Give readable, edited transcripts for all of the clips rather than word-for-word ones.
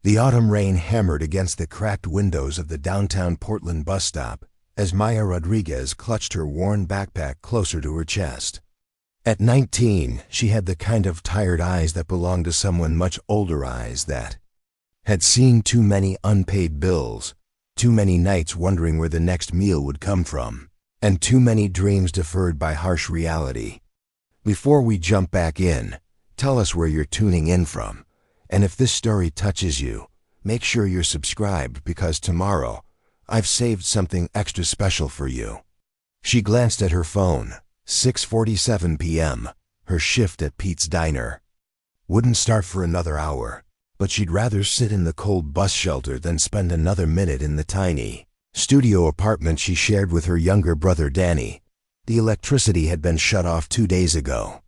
The autumn rain hammered against the cracked windows of the downtown Portland bus stop as Maya Rodriguez clutched her worn backpack closer to her chest. At 19, she had the kind of tired eyes that belonged to someone much older, eyes that had seen too many unpaid bills, too many nights wondering where the next meal would come from, and too many dreams deferred by harsh reality. Before we jump back in, tell us where you're tuning in from, and if this story touches you, make sure you're subscribed because tomorrow, I've saved something extra special for you. She glanced at her phone. 6:47 p.m., her shift at Pete's Diner. Wouldn't start for another hour, but she'd rather sit in the cold bus shelter than spend another minute in the tiny studio apartment she shared with her younger brother Danny. The electricity had been shut off 2 days ago,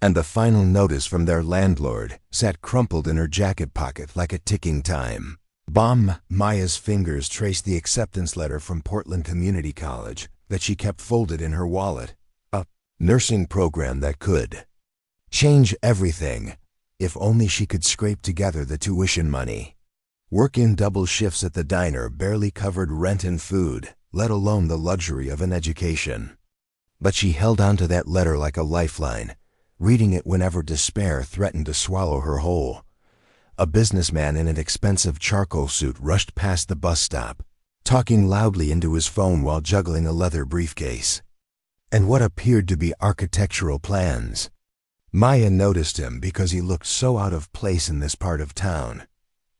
and the final notice from their landlord sat crumpled in her jacket pocket like a ticking time bomb. Maya's fingers traced the acceptance letter from Portland Community College that she kept folded in her wallet. Nursing program that could change everything if only she could scrape together the tuition money. Working double shifts at the diner barely covered rent and food, let alone the luxury of an education. But she held on to that letter like a lifeline, reading it whenever despair threatened to swallow her whole. A businessman in an expensive charcoal suit rushed past the bus stop, talking loudly into his phone while juggling a leather briefcase and what appeared to be architectural plans. Maya noticed him because he looked so out of place in this part of town.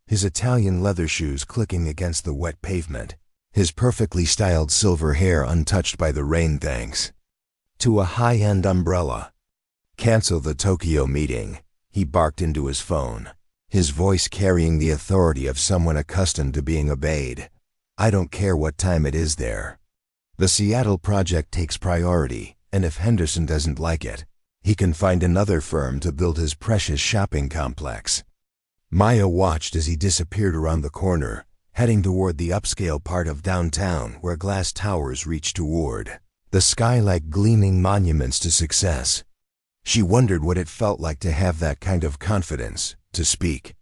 His Italian leather shoes clicking against the wet pavement, his perfectly styled silver hair untouched by the rain thanks to a high-end umbrella. Cancel the Tokyo meeting, he barked into his phone, his voice carrying the authority of someone accustomed to being obeyed. I don't care what time it is there. The Seattle project takes priority, and if Henderson doesn't like it, he can find another firm to build his precious shopping complex. Maya watched as he disappeared around the corner, heading toward the upscale part of downtown where glass towers reached toward the sky like gleaming monuments to success. She wondered what it felt like to have that kind of confidence, to speak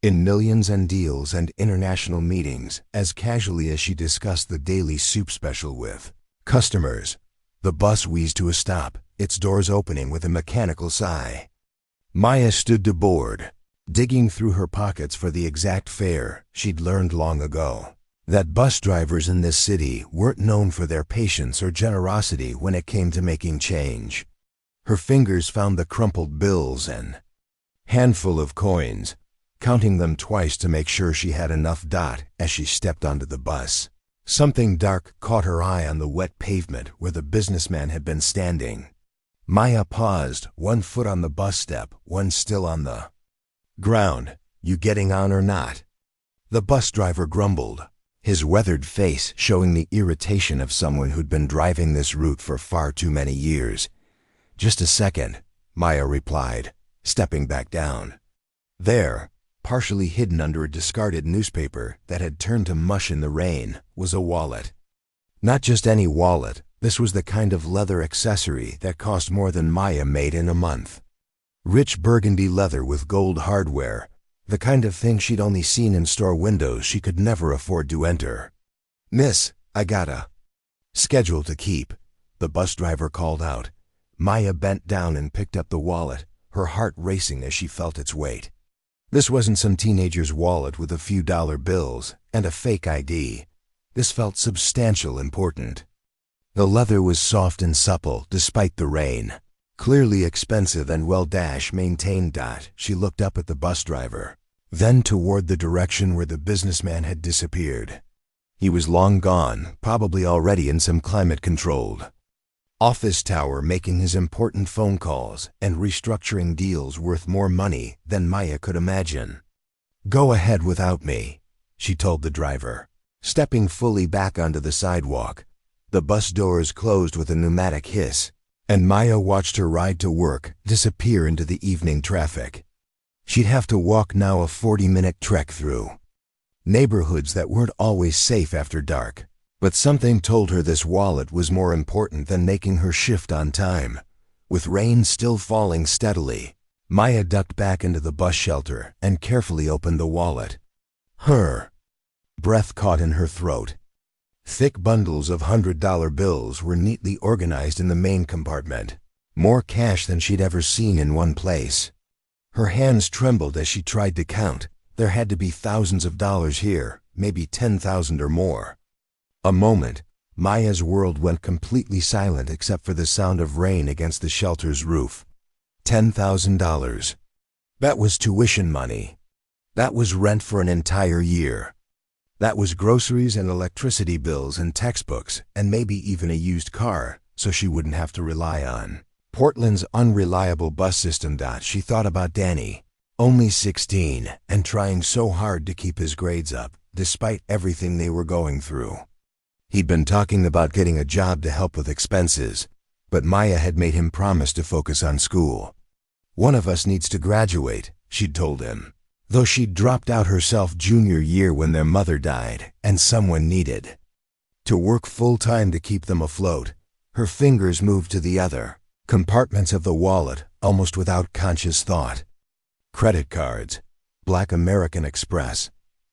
in millions and deals and international meetings as casually as she discussed the daily soup special with customers. The bus wheezed to a stop, its doors opening with a mechanical sigh. Maya stood to board, digging through her pockets for the exact fare she'd learned long ago, that bus drivers in this city weren't known for their patience or generosity when it came to making change. Her fingers found the crumpled bills and handful of coins, counting them twice to make sure she had enough as she stepped onto the bus. Something dark caught her eye on the wet pavement where the businessman had been standing. Maya paused, one foot on the bus step, one still on the ground. You getting on or not? The bus driver grumbled, his weathered face showing the irritation of someone who'd been driving this route for far too many years. Just a second, Maya replied, stepping back down. There, partially hidden under a discarded newspaper that had turned to mush in the rain, was a wallet. Not just any wallet, this was the kind of leather accessory that cost more than Maya made in a month. Rich burgundy leather with gold hardware, the kind of thing she'd only seen in store windows she could never afford to enter. Miss, I got a schedule to keep, the bus driver called out. Maya bent down and picked up the wallet, her heart racing as she felt its weight. This wasn't some teenager's wallet with a few dollar bills and a fake ID. This felt substantial, important. The leather was soft and supple despite the rain. Clearly expensive and well-maintained. She looked up at the bus driver, then toward the direction where the businessman had disappeared. He was long gone, probably already in some climate-controlled office tower making his important phone calls and restructuring deals worth more money than Maya could imagine. Go ahead without me, she told the driver, stepping fully back onto the sidewalk. The bus doors closed with a pneumatic hiss, and Maya watched her ride to work disappear into the evening traffic. She'd have to walk now, a 40-minute trek through neighborhoods that weren't always safe after dark. But something told her this wallet was more important than making her shift on time. With rain still falling steadily, Maya ducked back into the bus shelter and carefully opened the wallet, Her breath caught in her throat. Thick bundles of $100 bills were neatly organized in the main compartment, more cash than she'd ever seen in one place. Her hands trembled as she tried to count. There had to be thousands of dollars here, maybe 10,000 or more. A moment, Maya's world went completely silent except for the sound of rain against the shelter's roof. $10,000. That was tuition money. That was rent for an entire year. That was groceries and electricity bills and textbooks and maybe even a used car, so she wouldn't have to rely on Portland's unreliable bus system. She thought about Danny, only 16 and trying so hard to keep his grades up, despite everything they were going through. He'd been talking about getting a job to help with expenses, but Maya had made him promise to focus on school. One of us needs to graduate, she'd told him, though she'd dropped out herself junior year when their mother died and someone needed to work full-time to keep them afloat. Her fingers moved to the other compartments of the wallet almost without conscious thought. Credit cards, Black American Express,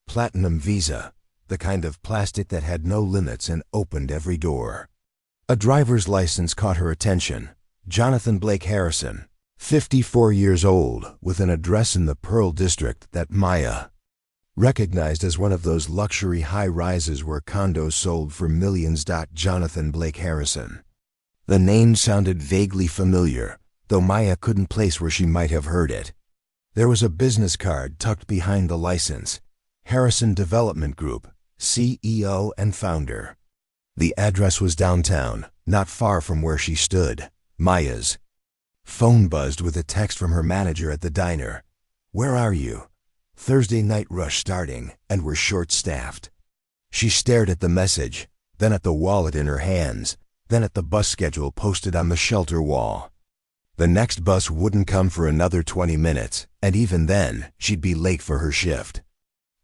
Platinum Visa, the kind of plastic that had no limits and opened every door. A driver's license caught her attention. Jonathan Blake Harrison, 54 years old, with an address in the Pearl District that Maya recognized as one of those luxury high-rises where condos sold for millions. Jonathan Blake Harrison. The name sounded vaguely familiar, though Maya couldn't place where she might have heard it. There was a business card tucked behind the license. Harrison Development Group, CEO and founder. The address was downtown, not far from where she stood. Maya's phone buzzed with a text from her manager at the diner. "Where are you? Thursday night rush starting, and we're short-staffed." She stared at the message, then at the wallet in her hands, then at the bus schedule posted on the shelter wall. The next bus wouldn't come for another 20 minutes, and even then, she'd be late for her shift.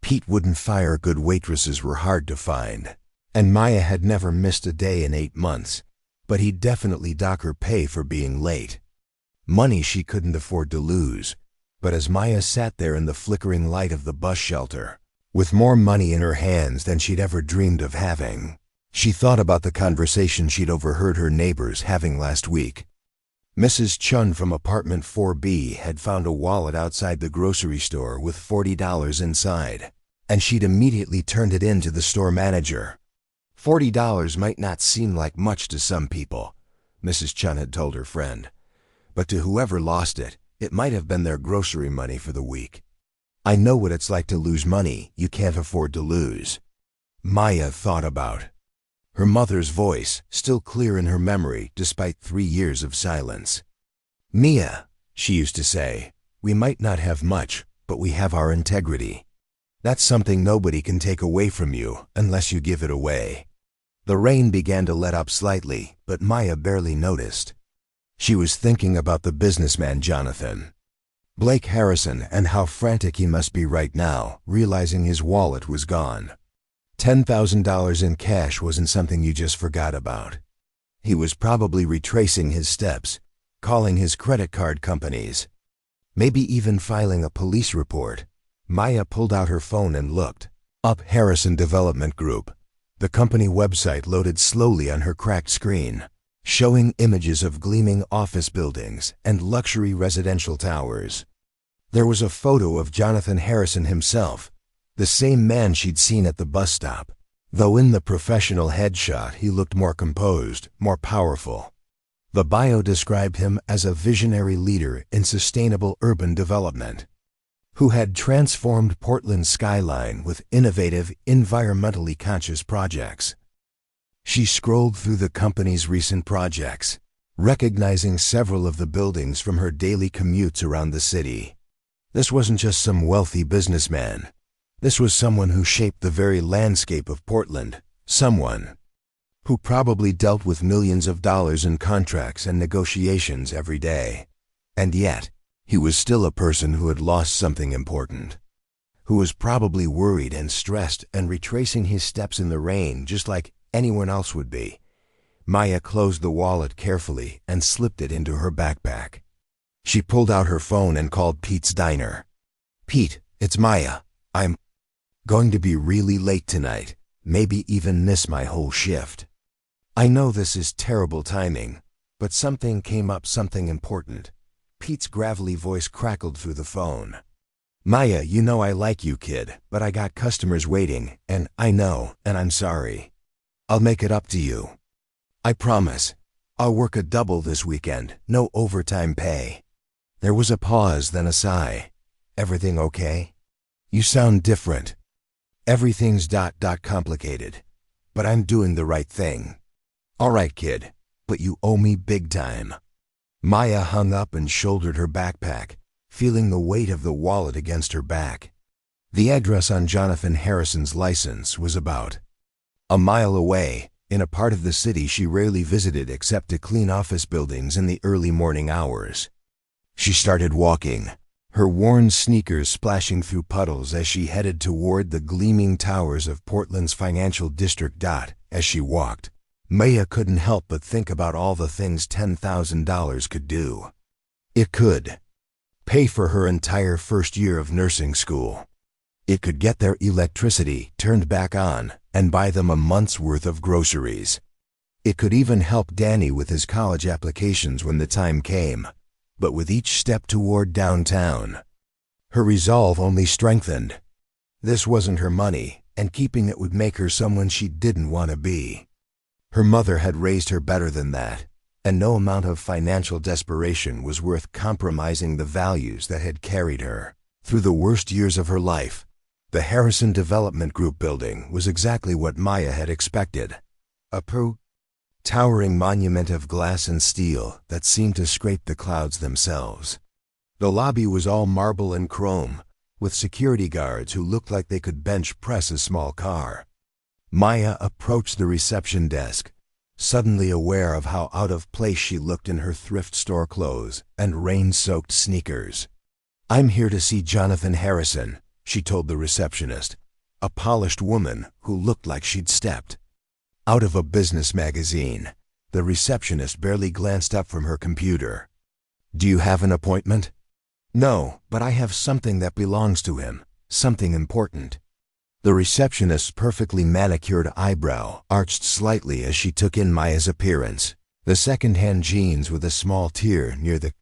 Pete wouldn't fire. Good waitresses were hard to find, and Maya had never missed a day in 8 months, but he'd definitely dock her pay for being late. Money she couldn't afford to lose, but as Maya sat there in the flickering light of the bus shelter, with more money in her hands than she'd ever dreamed of having, she thought about the conversation she'd overheard her neighbors having last week. Mrs. Chun from apartment 4B had found a wallet outside the grocery store with $40 inside, and she'd immediately turned it in to the store manager. $40 might not seem like much to some people, Mrs. Chun had told her friend, but to whoever lost it, it might have been their grocery money for the week. "I know what it's like to lose money you can't afford to lose," Maya thought about. Her mother's voice, still clear in her memory despite 3 years of silence. "Mia," she used to say, "we might not have much, but we have our integrity. That's something nobody can take away from you unless you give it away." The rain began to let up slightly, but Maya barely noticed. She was thinking about the businessman Jonathan Blake Harrison and how frantic he must be right now, realizing his wallet was gone. $10,000 in cash wasn't something you just forgot about. He was probably retracing his steps, calling his credit card companies, maybe even filing a police report. Maya pulled out her phone and looked up Harrison Development Group. The company website loaded slowly on her cracked screen, showing images of gleaming office buildings and luxury residential towers. There was a photo of Jonathan Harrison himself, the same man she'd seen at the bus stop, though in the professional headshot he looked more composed, more powerful. The bio described him as a visionary leader in sustainable urban development, who had transformed Portland's skyline with innovative, environmentally conscious projects. She scrolled through the company's recent projects, recognizing several of the buildings from her daily commutes around the city. This wasn't just some wealthy businessman. This was someone who shaped the very landscape of Portland, someone who probably dealt with millions of dollars in contracts and negotiations every day. And yet, he was still a person who had lost something important, who was probably worried and stressed and retracing his steps in the rain just like anyone else would be. Maya closed the wallet carefully and slipped it into her backpack. She pulled out her phone and called Pete's diner. "Pete, it's Maya. I'm Going to be really late tonight, maybe even miss my whole shift. I know this is terrible timing, but something came up, something important. Pete's gravelly voice crackled through the phone. Maya, you know I like you, kid, but I got customers waiting, and I know, and I'm sorry. I'll make it up to you. I promise. I'll work a double this weekend, no overtime pay. There was a pause, then a sigh. Everything okay? You sound different. Everything's complicated, but I'm doing the right thing. All right, kid, but you owe me big time. Maya hung up and shouldered her backpack, feeling the weight of the wallet against her back. The address on Jonathan Harrison's license was about a mile away, in a part of the city she rarely visited except to clean office buildings in the early morning hours. She started walking, her worn sneakers splashing through puddles as she headed toward the gleaming towers of Portland's financial district. As she walked, Maya couldn't help but think about all the things $10,000 could do. It could pay for her entire first year of nursing school. It could get their electricity turned back on and buy them a month's worth of groceries. It could even help Danny with his college applications when the time came. But with each step toward downtown, her resolve only strengthened. This wasn't her money, and keeping it would make her someone she didn't want to be. Her mother had raised her better than that, and no amount of financial desperation was worth compromising the values that had carried her through the worst years of her life. The Harrison Development Group building was exactly what Maya had expected. A towering monument of glass and steel that seemed to scrape the clouds themselves. The lobby was all marble and chrome, with security guards who looked like they could bench press a small car. Maya approached the reception desk, suddenly aware of how out of place she looked in her thrift store clothes and rain-soaked sneakers. I'm here to see Jonathan Harrison, she told the receptionist, a polished woman who looked like she'd stepped out of a business magazine. The receptionist barely glanced up from her computer. Do you have an appointment? No, but I have something that belongs to him, something important. The receptionist's perfectly manicured eyebrow arched slightly as she took in Maya's appearance. The second-hand jeans with a small tear near the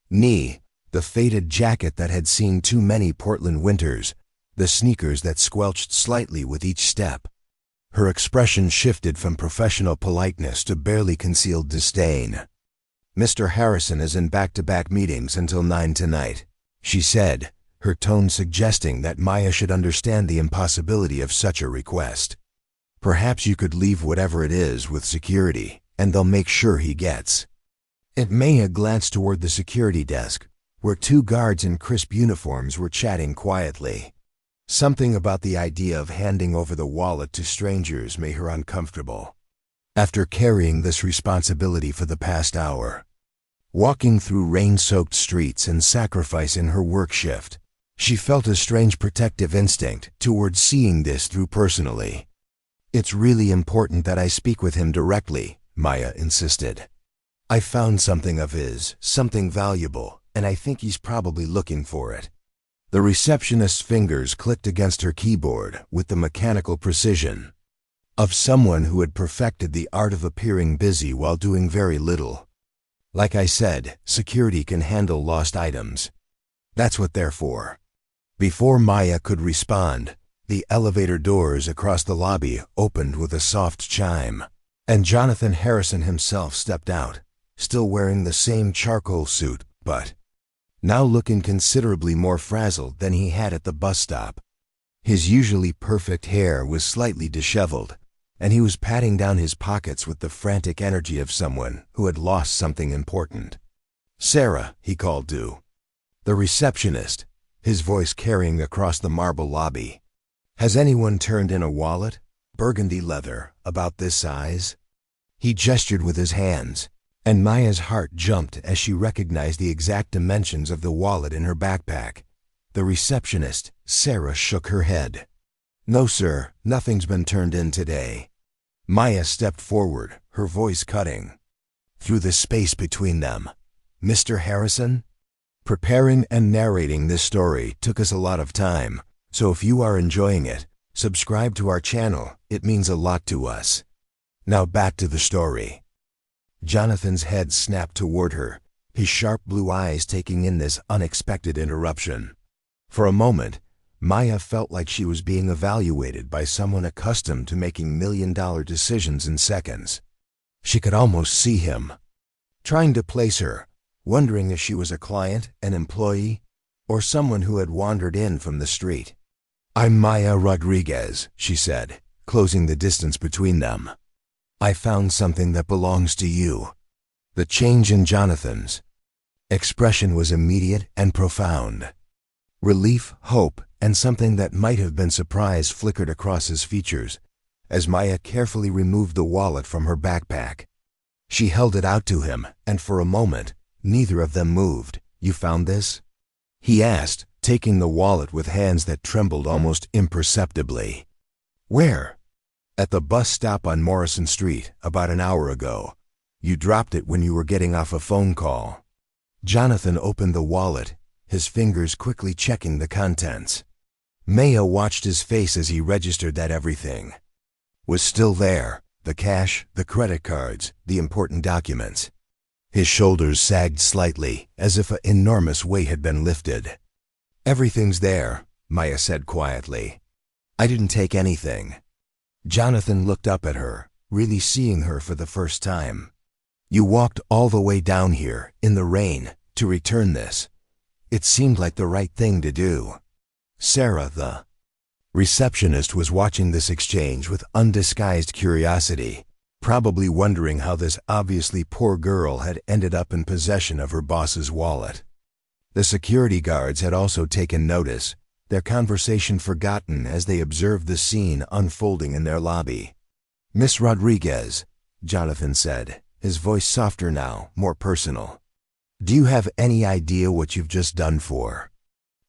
knee, the faded jacket that had seen too many Portland winters, the sneakers that squelched slightly with each step. Her expression shifted from professional politeness to barely concealed disdain. Mr. Harrison is in back-to-back meetings until 9 tonight, she said, her tone suggesting that Maya should understand the impossibility of such a request. Perhaps you could leave whatever it is with security, and they'll make sure he gets. Maya glanced toward the security desk, where 2 guards in crisp uniforms were chatting quietly. Something about the idea of handing over the wallet to strangers made her uncomfortable. After carrying this responsibility for the past hour, walking through rain-soaked streets and sacrificing her work shift, she felt a strange protective instinct towards seeing this through personally. It's really important that I speak with him directly, Maya insisted. I found something of his, something valuable, and I think he's probably looking for it. The receptionist's fingers clicked against her keyboard with the mechanical precision of someone who had perfected the art of appearing busy while doing very little. Like I said, security can handle lost items. That's what they're for. Before Maya could respond, the elevator doors across the lobby opened with a soft chime, and Jonathan Harrison himself stepped out, still wearing the same charcoal suit, but now looking considerably more frazzled than he had at the bus stop. His usually perfect hair was slightly disheveled, and he was patting down his pockets with the frantic energy of someone who had lost something important. Sarah, he called to the receptionist, his voice carrying across the marble lobby. Has anyone turned in a wallet, burgundy leather, about this size? He gestured with his hands, and Maya's heart jumped as she recognized the exact dimensions of the wallet in her backpack. The receptionist, Sarah, shook her head. No, sir, nothing's been turned in today. Maya stepped forward, her voice cutting through the space between them. Mr. Harrison? Preparing and narrating this story took us a lot of time, so if you are enjoying it, Subscribe to our channel, it means a lot to us. Now back to the story. Jonathan's head snapped toward her, his sharp blue eyes taking in this unexpected interruption. For a moment, Maya felt like she was being evaluated by someone accustomed to making million-dollar decisions in seconds. She could almost see him, trying to place her, wondering if she was a client, an employee, or someone who had wandered in from the street. "I'm Maya Rodriguez," she said, closing the distance between them. "I found something that belongs to you." The change in Jonathan's expression was immediate and profound. Relief, hope, and something that might have been surprise flickered across his features as Maya carefully removed the wallet from her backpack. She held it out to him, and for a moment, neither of them moved. "You found this?" he asked, taking the wallet with hands that trembled almost imperceptibly. "Where?" "At the bus stop on Morrison Street, about an hour ago. You dropped it when you were getting off a phone call." Jonathan opened the wallet, his fingers quickly checking the contents. Maya watched his face as he registered that everything was still there: the cash, the credit cards, the important documents. His shoulders sagged slightly, as if an enormous weight had been lifted. "Everything's there," Maya said quietly. "I didn't take anything." Jonathan looked up at her, really seeing her for the first time. "You walked all the way down here, in the rain, to return this. It seemed like the right thing to do." Sarah, the receptionist, was watching this exchange with undisguised curiosity, probably wondering how this obviously poor girl had ended up in possession of her boss's wallet. The security guards had also taken notice, their conversation forgotten as they observed the scene unfolding in their lobby. "Miss Rodriguez," Jonathan said, his voice softer now, more personal. "Do you have any idea what you've just done for?"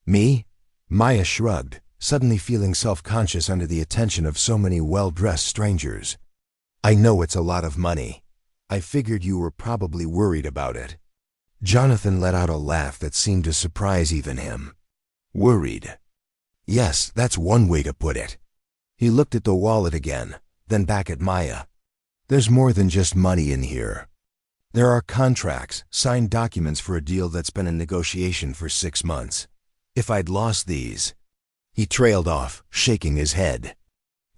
"Me?" Maya shrugged, suddenly feeling self-conscious under the attention of so many well-dressed strangers. "I know it's a lot of money. I figured you were probably worried about it." Jonathan let out a laugh that seemed to surprise even him. "Worried? Yes, that's one way to put it." He looked at the wallet again, then back at Maya. "There's more than just money in here. There are contracts, signed documents for a deal that's been in negotiation for 6 months. If I'd lost these—" He trailed off, shaking his head.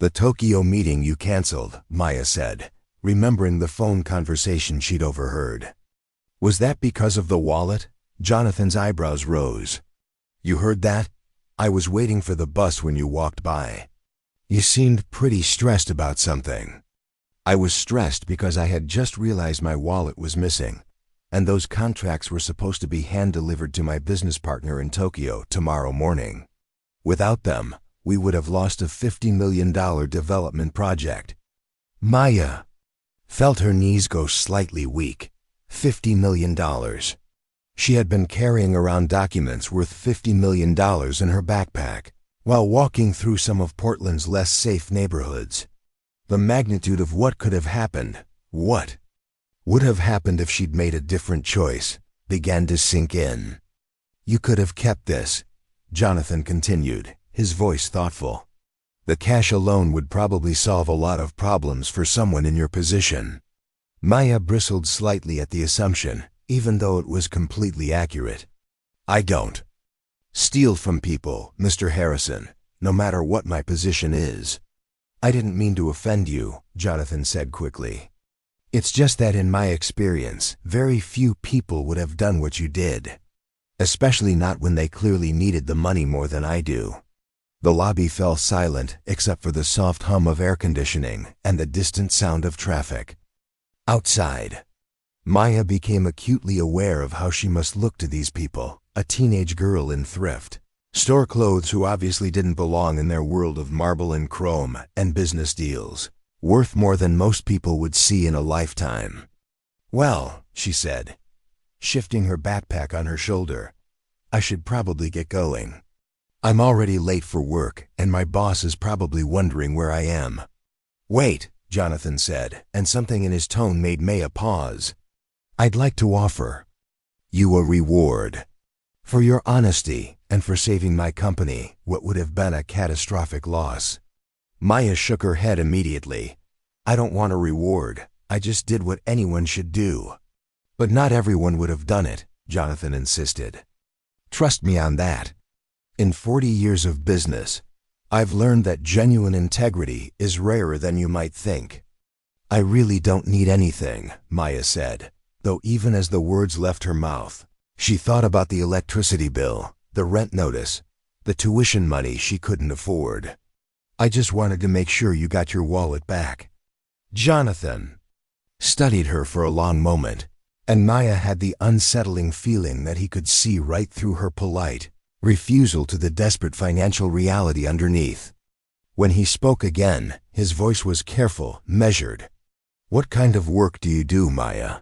"The Tokyo meeting you canceled," Maya said, remembering the phone conversation she'd overheard. "Was that because of the wallet?" Jonathan's eyebrows rose. "You heard that? I was waiting for the bus when you walked by. You seemed pretty stressed about something." "I was stressed because I had just realized my wallet was missing, and those contracts were supposed to be hand-delivered to my business partner in Tokyo tomorrow morning. Without them, we would have lost a $50 million development project." Maya felt her knees go slightly weak. $50 million. She had been carrying around documents worth $50 million in her backpack while walking through some of Portland's less safe neighborhoods. The magnitude of what could have happened, what would have happened if she'd made a different choice, began to sink in. "You could have kept this," Jonathan continued, his voice thoughtful. "The cash alone would probably solve a lot of problems for someone in your position." Maya bristled slightly at the assumption, even though it was completely accurate. "I don't steal from people, Mr. Harrison, no matter what my position is." "I didn't mean to offend you," Jonathan said quickly. "It's just that in my experience, very few people would have done what you did. Especially not when they clearly needed the money more than I do." The lobby fell silent except for the soft hum of air conditioning and the distant sound of traffic. Outside, Maya became acutely aware of how she must look to these people, a teenage girl in thrift store clothes who obviously didn't belong in their world of marble and chrome and business deals, worth more than most people would see in a lifetime. "Well," she said, shifting her backpack on her shoulder, "I should probably get going. I'm already late for work, and my boss is probably wondering where I am." "Wait," Jonathan said, and something in his tone made Maya pause. "I'd like to offer you a reward for your honesty and for saving my company what would have been a catastrophic loss." Maya shook her head immediately. I don't want a reward. I just did what anyone should do. But not everyone would have done it, Jonathan insisted. Trust me on that. In 40 years of business, I've learned that genuine integrity is rarer than you might think. I really don't need anything, Maya said, though even as the words left her mouth, she thought about the electricity bill, the rent notice, the tuition money she couldn't afford. I just wanted to make sure you got your wallet back. Jonathan studied her for a long moment, and Maya had the unsettling feeling that he could see right through her polite refusal to the desperate financial reality underneath. When he spoke again, his voice was careful, measured. What kind of work do you do, Maya?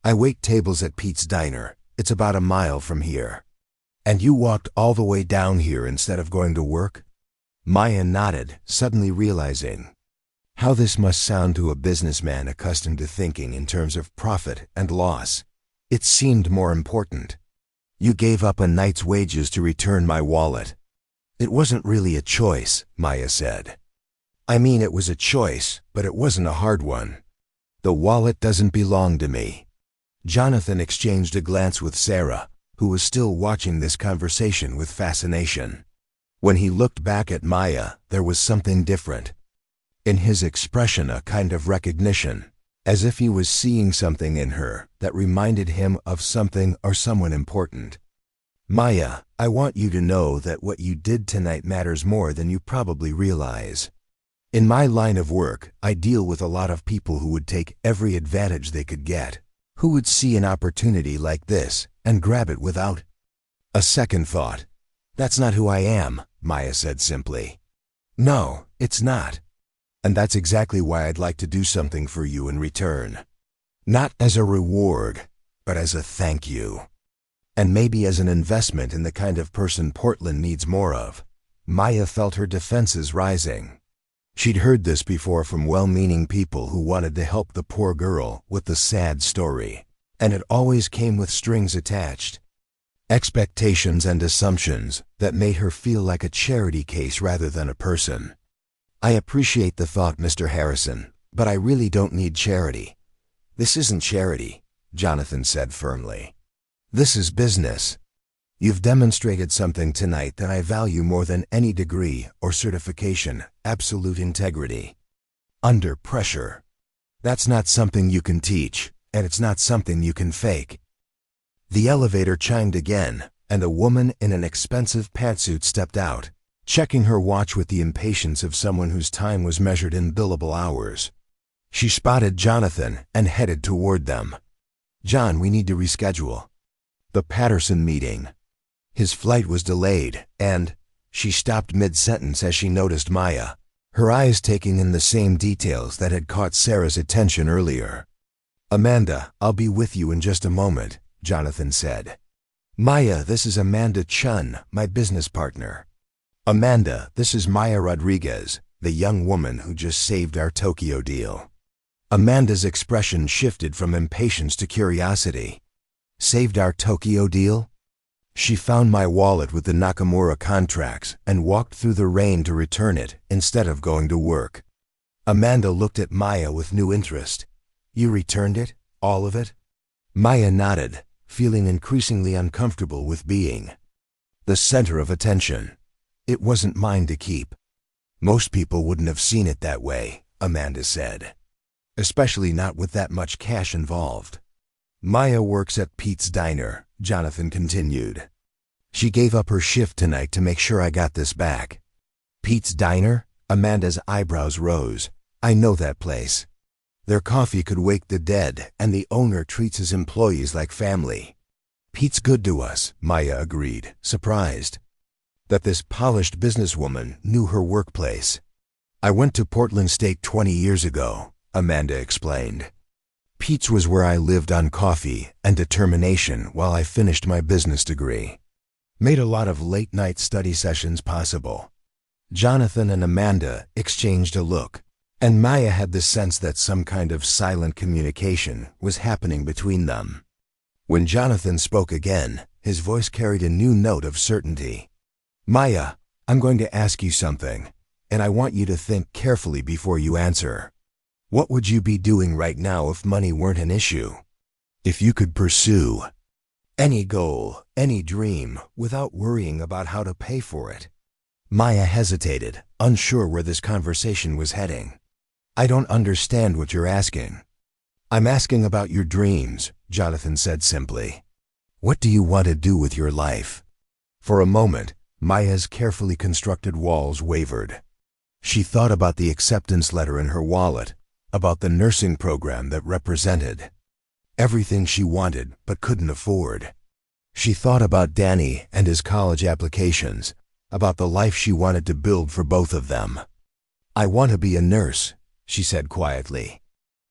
I wait tables at Pete's Diner. It's about a mile from here. And you walked all the way down here instead of going to work? Maya nodded, suddenly realizing how this must sound to a businessman accustomed to thinking in terms of profit and loss. It seemed more important. You gave up a night's wages to return my wallet. It wasn't really a choice, Maya said. I mean, it was a choice, but it wasn't a hard one. The wallet doesn't belong to me. Jonathan exchanged a glance with Sarah, who was still watching this conversation with fascination. When he looked back at Maya, there was something different. In his expression, a kind of recognition, as if he was seeing something in her that reminded him of something or someone important. Maya, I want you to know that what you did tonight matters more than you probably realize. In my line of work, I deal with a lot of people who would take every advantage they could get, who would see an opportunity like this and grab it without a second thought. That's not who I am, Maya said simply. No, it's not. And that's exactly why I'd like to do something for you in return. Not as a reward, but as a thank you. And maybe as an investment in the kind of person Portland needs more of. Maya felt her defenses rising. She'd heard this before from well-meaning people who wanted to help the poor girl with the sad story, and it always came with strings attached. Expectations and assumptions that made her feel like a charity case rather than a person. I appreciate the thought, Mr. Harrison, but I really don't need charity. This isn't charity, Jonathan said firmly. This is business. You've demonstrated something tonight that I value more than any degree or certification: absolute integrity. Under pressure. That's not something you can teach, and it's not something you can fake. The elevator chimed again, and a woman in an expensive pantsuit stepped out, checking her watch with the impatience of someone whose time was measured in billable hours. She spotted Jonathan and headed toward them. John, we need to reschedule the Patterson meeting. His flight was delayed, and she stopped mid-sentence as she noticed Maya, her eyes taking in the same details that had caught Sarah's attention earlier. Amanda, I'll be with you in just a moment, Jonathan said. Maya, this is Amanda Chun, my business partner. Amanda, this is Maya Rodriguez, the young woman who just saved our Tokyo deal. Amanda's expression shifted from impatience to curiosity. Saved our Tokyo deal? She found my wallet with the Nakamura contracts and walked through the rain to return it instead of going to work. Amanda looked at Maya with new interest. You returned it? All of it? Maya nodded, feeling increasingly uncomfortable with being the center of attention. It wasn't mine to keep. Most people wouldn't have seen it that way, Amanda said. Especially not with that much cash involved. Maya works at Pete's Diner, Jonathan continued. She gave up her shift tonight to make sure I got this back. Pete's Diner? Amanda's eyebrows rose. I know that place. Their coffee could wake the dead, and the owner treats his employees like family. Pete's good to us, Maya agreed, surprised that this polished businesswoman knew her workplace. I went to Portland State 20 years ago, Amanda explained. Pete's was where I lived on coffee and determination while I finished my business degree. Made a lot of late-night study sessions possible. Jonathan and Amanda exchanged a look, and Maya had the sense that some kind of silent communication was happening between them. When Jonathan spoke again, his voice carried a new note of certainty. Maya, I'm going to ask you something, and I want you to think carefully before you answer. What would you be doing right now if money weren't an issue? If you could pursue any goal, any dream, without worrying about how to pay for it? Maya hesitated, unsure where this conversation was heading. I don't understand what you're asking. I'm asking about your dreams, Jonathan said simply. What do you want to do with your life? For a moment, Maya's carefully constructed walls wavered. She thought about the acceptance letter in her wallet, about the nursing program that represented everything she wanted but couldn't afford. She thought about Danny and his college applications, about the life she wanted to build for both of them. I want to be a nurse, she said quietly.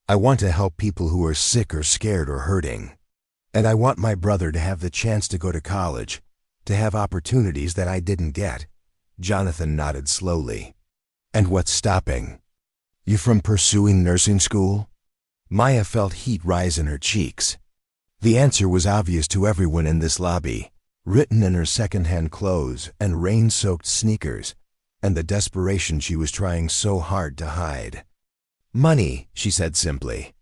I want to help people who are sick or scared or hurting. And I want my brother to have the chance to go to college, to have opportunities that I didn't get. Jonathan nodded slowly. And what's stopping you from pursuing nursing school? Maya felt heat rise in her cheeks. The answer was obvious to everyone in this lobby, written in her second-hand clothes and rain-soaked sneakers, and the desperation she was trying so hard to hide. Money, she said simply.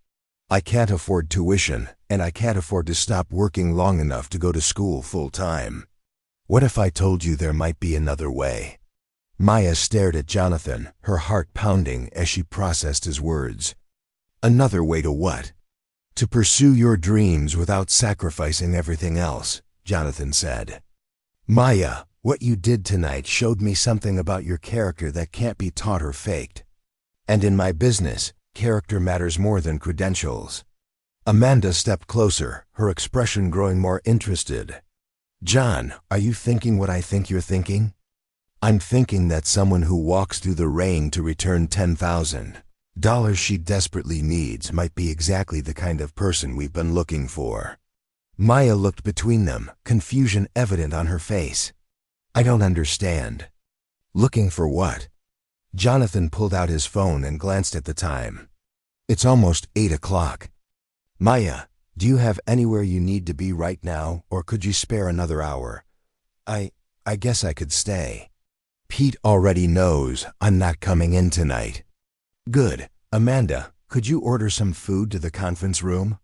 I can't afford tuition, and I can't afford to stop working long enough to go to school full-time. What if I told you there might be another way? Maya stared at Jonathan, her heart pounding as she processed his words. Another way to what? To pursue your dreams without sacrificing everything else, Jonathan said. Maya, what you did tonight showed me something about your character that can't be taught or faked. And in my business, character matters more than credentials. Amanda stepped closer, her expression growing more interested. John, are you thinking what I think you're thinking? I'm thinking that someone who walks through the rain to return $10,000 she desperately needs might be exactly the kind of person we've been looking for. Maya looked between them, confusion evident on her face. I don't understand. Looking for what? Jonathan pulled out his phone and glanced at the time. It's almost 8 o'clock. Maya, do you have anywhere you need to be right now, or could you spare another hour? I guess I could stay. Pete already knows I'm not coming in tonight. Good. Amanda, could you order some food to the conference room?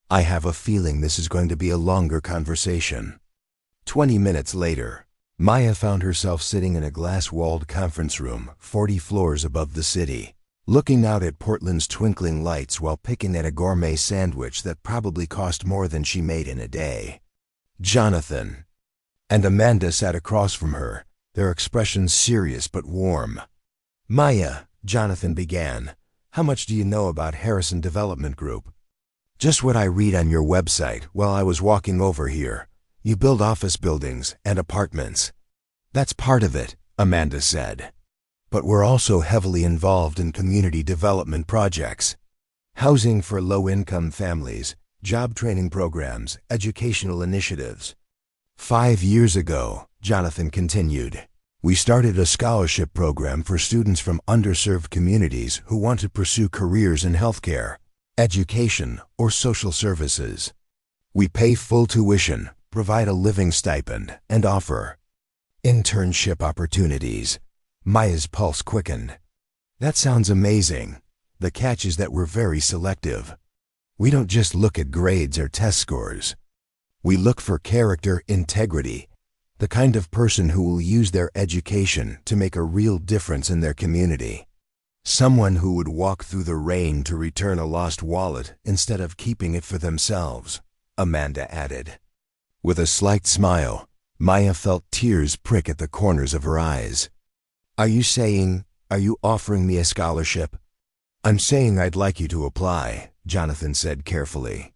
I have a feeling this is going to be a longer conversation. 20 minutes later, Maya found herself sitting in a glass-walled conference room 40 floors above the city, looking out at Portland's twinkling lights while picking at a gourmet sandwich that probably cost more than she made in a day. Jonathan and Amanda sat across from her, their expressions serious but warm. Maya, Jonathan began, how much do you know about Harrison Development Group? Just what I read on your website while I was walking over here. You build office buildings and apartments. That's part of it, Amanda said. But we're also heavily involved in community development projects. Housing for low-income families, job training programs, educational initiatives. 5 years ago, Jonathan continued, we started a scholarship program for students from underserved communities who want to pursue careers in healthcare, education, or social services. We pay full tuition, provide a living stipend, and offer internship opportunities. Maya's pulse quickened. That sounds amazing. The catch is that we're very selective. We don't just look at grades or test scores. We look for character, integrity, the kind of person who will use their education to make a real difference in their community. Someone who would walk through the rain to return a lost wallet instead of keeping it for themselves, Amanda added. With a slight smile, Maya felt tears prick at the corners of her eyes. Are you offering me a scholarship? I'm saying I'd like you to apply, Jonathan said carefully.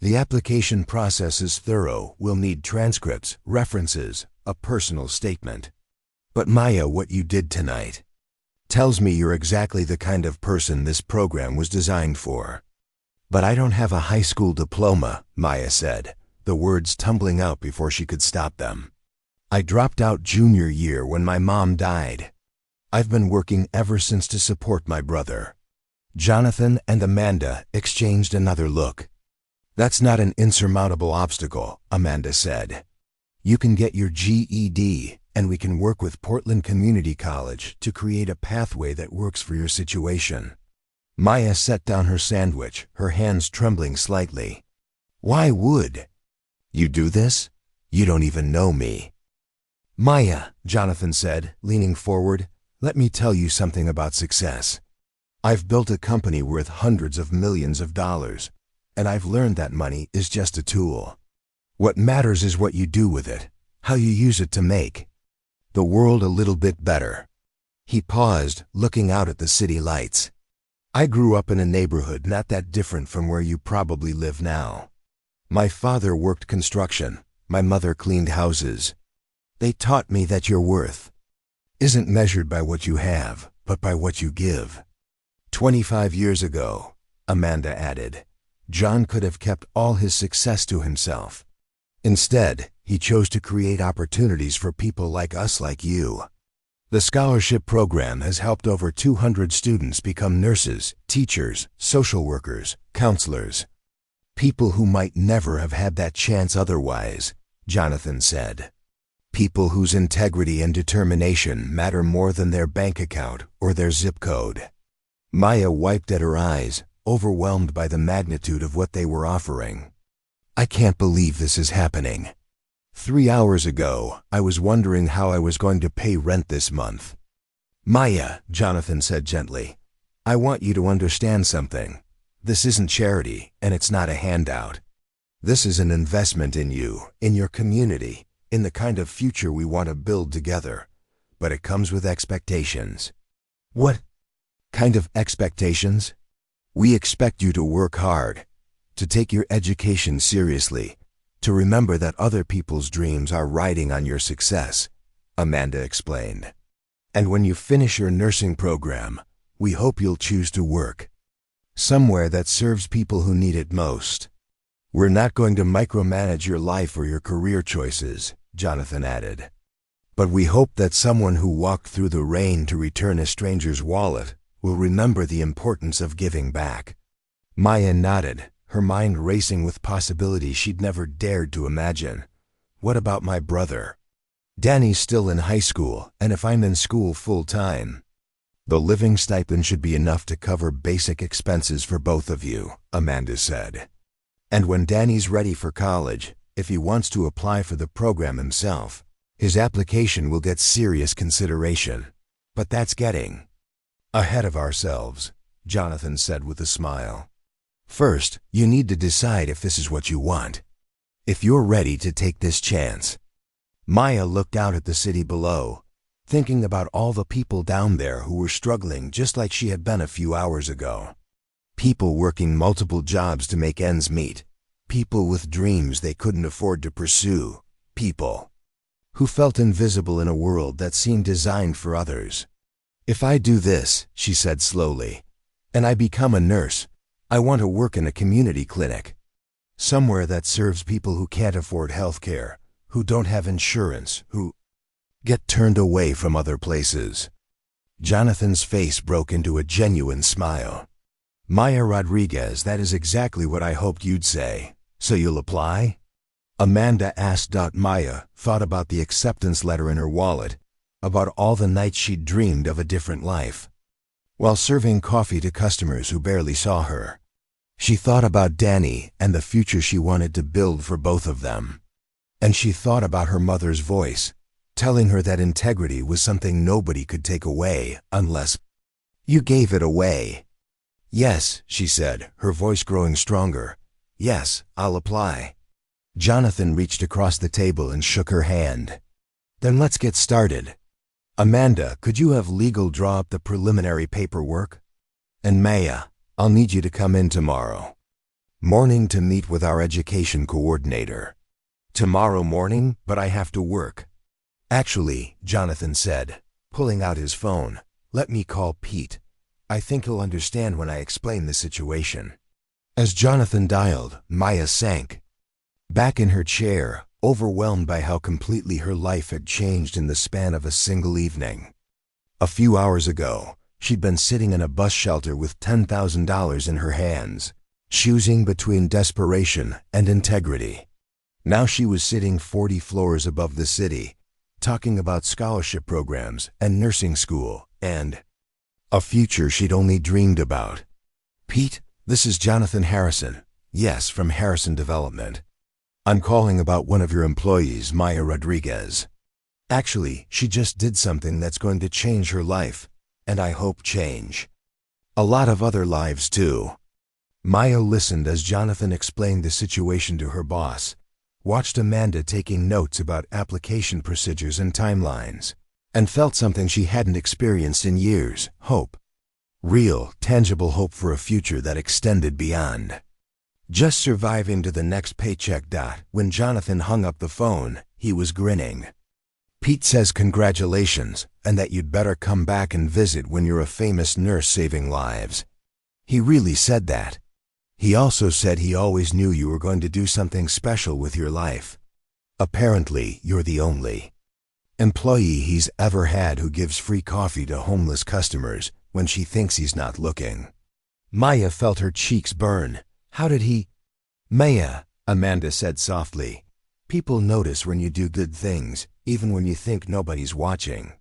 The application process is thorough. We'll need transcripts, references, a personal statement. But Maya, what you did tonight tells me you're exactly the kind of person this program was designed for. But I don't have a high school diploma, Maya said, the words tumbling out before she could stop them. I dropped out junior year when my mom died. I've been working ever since to support my brother. Jonathan and Amanda exchanged another look. That's not an insurmountable obstacle, Amanda said. You can get your GED and we can work with Portland Community College to create a pathway that works for your situation. Maya set down her sandwich, her hands trembling slightly. Why would you do this? You don't even know me. Maya, Jonathan said, leaning forward, let me tell you something about success. I've built a company worth hundreds of millions of dollars, and I've learned that money is just a tool. What matters is what you do with it, how you use it to make the world a little bit better. He paused, looking out at the city lights. I grew up in a neighborhood not that different from where you probably live now. My father worked construction. My mother cleaned houses. They taught me that your worth isn't measured by what you have, but by what you give. 25 years ago, Amanda added, John could have kept all his success to himself. Instead, he chose to create opportunities for people like us, like you. The scholarship program has helped over 200 students become nurses, teachers, social workers, counselors. People who might never have had that chance otherwise, Jonathan said. People whose integrity and determination matter more than their bank account or their zip code. Maya wiped at her eyes, overwhelmed by the magnitude of what they were offering. I can't believe this is happening. 3 hours ago, I was wondering how I was going to pay rent this month. Maya, Jonathan said gently, I want you to understand something. This isn't charity, and it's not a handout. This is an investment in you, in your community, in the kind of future we want to build together. But it comes with expectations. What kind of expectations? We expect you to work hard, to take your education seriously, to remember that other people's dreams are riding on your success, Amanda explained. And when you finish your nursing program, we hope you'll choose to work somewhere that serves people who need it most. We're not going to micromanage your life or your career choices, Jonathan added. But we hope that someone who walked through the rain to return a stranger's wallet will remember the importance of giving back. Maya nodded, her mind racing with possibilities she'd never dared to imagine. What about my brother? Danny's still in high school, and if I'm in school full-time, the living stipend should be enough to cover basic expenses for both of you, Amanda said. And when Danny's ready for college, if he wants to apply for the program himself, his application will get serious consideration. But that's getting ahead of ourselves, Jonathan said with a smile. First, you need to decide if this is what you want. If you're ready to take this chance. Maya looked out at the city below, thinking about all the people down there who were struggling just like she had been a few hours ago. People working multiple jobs to make ends meet. People with dreams they couldn't afford to pursue. People who felt invisible in a world that seemed designed for others. If I do this, she said slowly, and I become a nurse, I want to work in a community clinic. Somewhere that serves people who can't afford health care, who don't have insurance, who get turned away from other places. Jonathan's face broke into a genuine smile. Maya Rodriguez, that is exactly what I hoped you'd say. So you'll apply? Amanda asked. Maya thought about the acceptance letter in her wallet, about all the nights she'd dreamed of a different life. While serving coffee to customers who barely saw her, she thought about Danny and the future she wanted to build for both of them. And she thought about her mother's voice, telling her that integrity was something nobody could take away unless you gave it away. Yes, she said, her voice growing stronger. Yes, I'll apply. Jonathan reached across the table and shook her hand. Then let's get started. Amanda, could you have legal draw up the preliminary paperwork? And Maya, I'll need you to come in tomorrow morning to meet with our education coordinator. Tomorrow morning, but I have to work. Actually, Jonathan said, pulling out his phone, let me call Pete. I think he'll understand when I explain the situation. As Jonathan dialed, Maya sank back in her chair, overwhelmed by how completely her life had changed in the span of a single evening. A few hours ago, she'd been sitting in a bus shelter with $10,000 in her hands, choosing between desperation and integrity. Now she was sitting 40 floors above the city, talking about scholarship programs and nursing school and a future she'd only dreamed about. "Pete, this is Jonathan Harrison." "Yes, from Harrison Development. I'm calling about one of your employees, Maya Rodriguez. Actually, she just did something that's going to change her life, and I hope change a lot of other lives too." Maya listened as Jonathan explained the situation to her boss, watched Amanda taking notes about application procedures and timelines, and felt something she hadn't experienced in years: hope. Real, tangible hope for a future that extended beyond just surviving to the next paycheck. When Jonathan hung up the phone, he was grinning. "Pete says congratulations, and that you'd better come back and visit when you're a famous nurse saving lives." "He really said that?" "He also said he always knew you were going to do something special with your life. Apparently, you're the only employee he's ever had who gives free coffee to homeless customers when she thinks he's not looking." Maya felt her cheeks burn. "How did he—" "Maya," Amanda said softly, "people notice when you do good things, even when you think nobody's watching.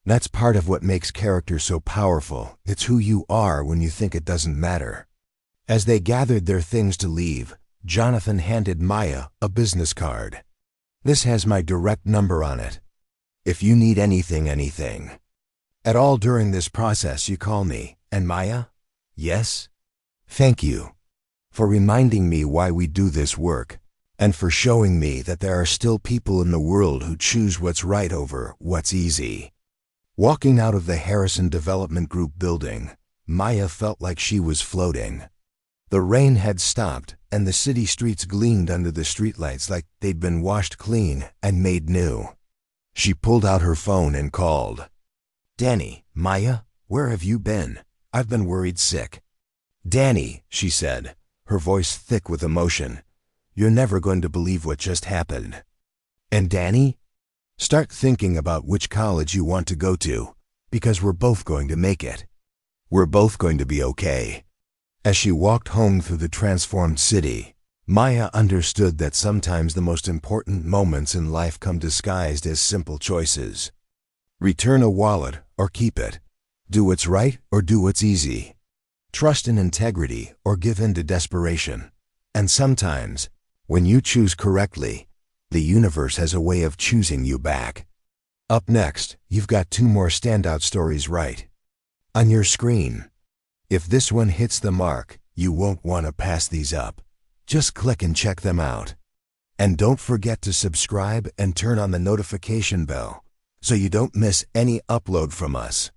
That's part of what makes character so powerful. It's who you are when you think it doesn't matter." As they gathered their things to leave, Jonathan handed Maya a business card. "This has my direct number on it. If you need anything at all during this process, you call me." "And Maya?" "Yes? Thank you for reminding me why we do this work, and for showing me that there are still people in the world who choose what's right over what's easy." Walking out of the Harrison Development Group building, Maya felt like she was floating. The rain had stopped, and the city streets gleamed under the streetlights like they'd been washed clean and made new. She pulled out her phone and called. "Danny, Maya, where have you been? I've been worried sick." "Danny," she said, her voice thick with emotion, "you're never going to believe what just happened." "And Danny? Start thinking about which college you want to go to, because we're both going to make it. We're both going to be okay." As she walked home through the transformed city, Maya understood that sometimes the most important moments in life come disguised as simple choices. Return a wallet or keep it. Do what's right or do what's easy. Trust in integrity or give in to desperation. And sometimes, when you choose correctly, the universe has a way of choosing you back. Up next, you've got 2 more standout stories right on your screen. If this one hits the mark, you won't want to pass these up. Just click and check them out. And don't forget to subscribe and turn on the notification bell so you don't miss any upload from us.